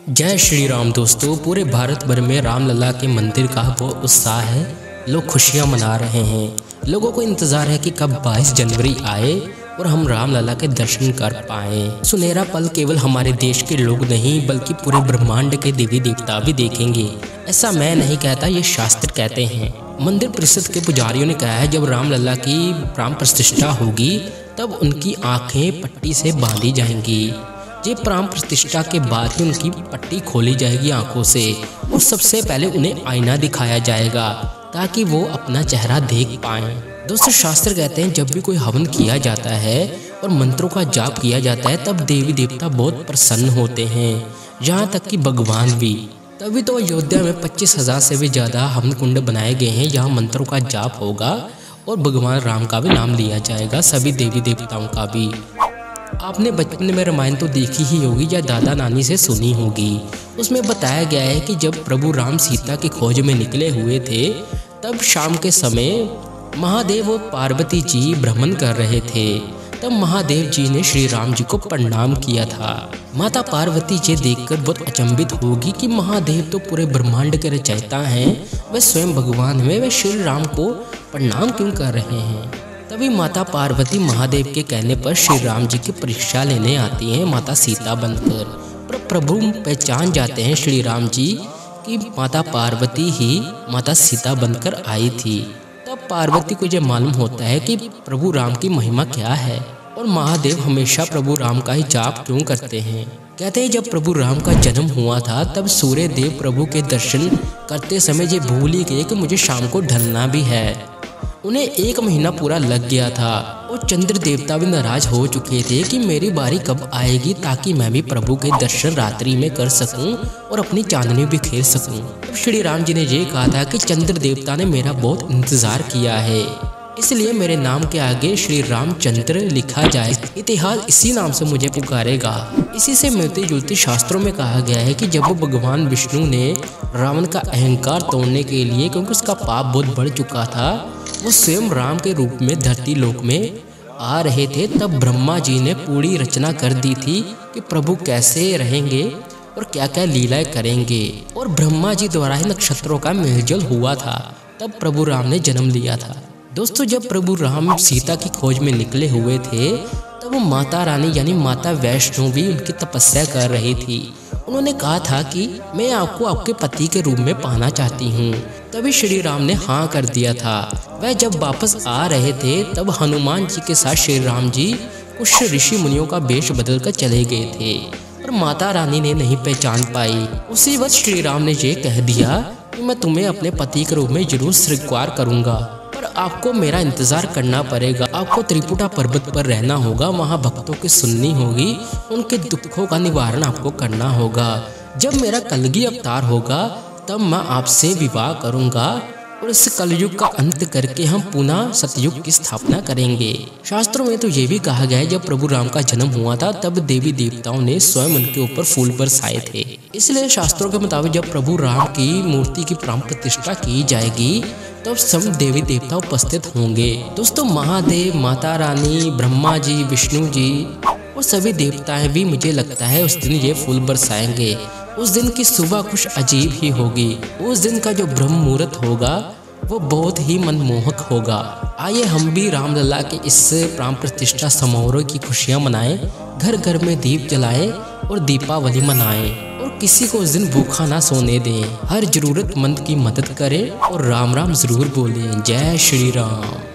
जय श्री राम दोस्तों। पूरे भारत भर में रामलला के मंदिर का बहुत उत्साह है। लोग खुशियां मना रहे हैं। लोगों को इंतजार है कि कब 22 जनवरी आए और हम रामलला के दर्शन कर पाएं। सुनहरा पल केवल हमारे देश के लोग नहीं बल्कि पूरे ब्रह्मांड के देवी देवता भी देखेंगे। ऐसा मैं नहीं कहता, ये शास्त्र कहते हैं। मंदिर परिषद के पुजारियों ने कहा है जब रामलला की प्राण प्रतिष्ठा होगी तब उनकी आंखें पट्टी से बांधी जाएंगी। ये प्राण प्रतिष्ठा के बाद ही उनकी पट्टी खोली जाएगी आंखों से और सबसे पहले उन्हें आईना दिखाया जाएगा ताकि वो अपना चेहरा देख पाएं। दोस्तों, शास्त्र कहते हैं जब भी कोई हवन किया जाता है और मंत्रों का जाप किया जाता है तब देवी देवता बहुत प्रसन्न होते हैं, यहाँ तक कि भगवान भी। तभी तो अयोध्या में 25,000 से भी ज़्यादा हवन कुंड बनाए गए हैं, यहाँ मंत्रों का जाप होगा और भगवान राम का भी नाम लिया जाएगा, सभी देवी देवताओं का भी। आपने बचपन में रामायण तो देखी ही होगी या दादा नानी से सुनी होगी। उसमें बताया गया है कि जब प्रभु राम सीता की खोज में निकले हुए थे तब शाम के समय महादेव और पार्वती जी भ्रमण कर रहे थे। तब महादेव जी ने श्री राम जी को प्रणाम किया था। माता पार्वती जी देखकर बहुत अचंभित होगी कि महादेव तो पूरे ब्रह्मांड के रचयिता हैं, वह स्वयं भगवान में वे श्री राम को प्रणाम क्यों कर रहे हैं। तभी माता पार्वती महादेव के कहने पर श्री राम जी की परीक्षा लेने आती हैं माता सीता बनकर। पर प्रभु पहचान जाते हैं श्री राम जी कि माता पार्वती ही माता सीता बनकर आई थी। तब पार्वती को यह मालूम होता है कि प्रभु राम की महिमा क्या है और महादेव हमेशा प्रभु राम का ही जाप क्यों करते हैं। कहते हैं जब प्रभु राम का जन्म हुआ था तब सूर्य देव प्रभु के दर्शन करते समय ये भूल ही गए कि मुझे शाम को ढलना भी है। उन्हें 1 महीना पूरा लग गया था और चंद्र देवता भी नाराज हो चुके थे कि मेरी बारी कब आएगी ताकि मैं भी प्रभु के दर्शन रात्रि में कर सकूं और अपनी चांदनी भी खेल सकूं। तब श्री राम जी ने ये कहा था कि चंद्र देवता ने मेरा बहुत इंतजार किया है, इसलिए मेरे नाम के आगे श्री रामचंद्र लिखा जाए। इतिहास इसी नाम से मुझे पुकारेगा। इसी से मिलती जुलती शास्त्रों में कहा गया है कि जब भगवान विष्णु ने रावण का अहंकार तोड़ने के लिए, क्योंकि उसका पाप बहुत बढ़ चुका था, वो स्वयं राम के रूप में धरती लोक में आ रहे थे, तब ब्रह्मा जी ने पूरी रचना कर दी थी कि प्रभु कैसे रहेंगे और क्या क्या लीलाएं करेंगे। और ब्रह्मा जी द्वारा ही नक्षत्रों का मेलजोल हुआ था, तब प्रभु राम ने जन्म लिया था। दोस्तों, जब प्रभु राम सीता की खोज में निकले हुए थे तब वो माता रानी यानी माता वैष्णो भी उनकी तपस्या कर रही थी। उन्होंने कहा था कि मैं आपको आपके पति के रूप में पाना चाहती हूँ। तभी श्री राम ने हाँ कर दिया था। वह जब वापस आ रहे थे तब हनुमान जी के साथ श्री राम जी कुछ ऋषि मुनियों का वेश बदल कर चले गए थे, पर माता रानी ने नहीं पहचान पाई। उसी वक्त श्री राम ने ये कह दिया कि मैं तुम्हें अपने पति के रूप में जरूर स्वीकार करूँगा, पर आपको मेरा इंतजार करना पड़ेगा। आपको त्रिपुटा पर्वत पर रहना होगा, वहाँ भक्तों की सुननी होगी, उनके दुखों का निवारण आपको करना होगा। जब मेरा कलगी अवतार होगा तब मैं आपसे विवाह करूँगा और इस कलयुग का अंत करके हम पुनः सतयुग की स्थापना करेंगे। शास्त्रों में तो ये भी कहा गया है जब प्रभु राम का जन्म हुआ था तब देवी देवताओं ने स्वयं उनके ऊपर फूल बरसाए थे। इसलिए शास्त्रों के मुताबिक जब प्रभु राम की मूर्ति की प्राण प्रतिष्ठा की जाएगी तब सब देवी देवता उपस्थित होंगे। दोस्तों, महादेव, माता रानी, ब्रह्मा जी, विष्णु जी और सभी देवताएं भी मुझे लगता है उस दिन ये फूल बरसाएंगे। उस दिन की सुबह कुछ अजीब ही होगी। उस दिन का जो ब्रह्म मुहूर्त होगा वो बहुत ही मनमोहक होगा। आइए हम भी रामलला के इस प्राण प्रतिष्ठा समारोह की खुशियां मनाएं, घर घर में दीप जलाएं और दीपावली मनाएं और किसी को उस दिन भूखा ना सोने दें। हर जरूरतमंद की मदद करें और राम राम जरूर बोलें। जय श्री राम।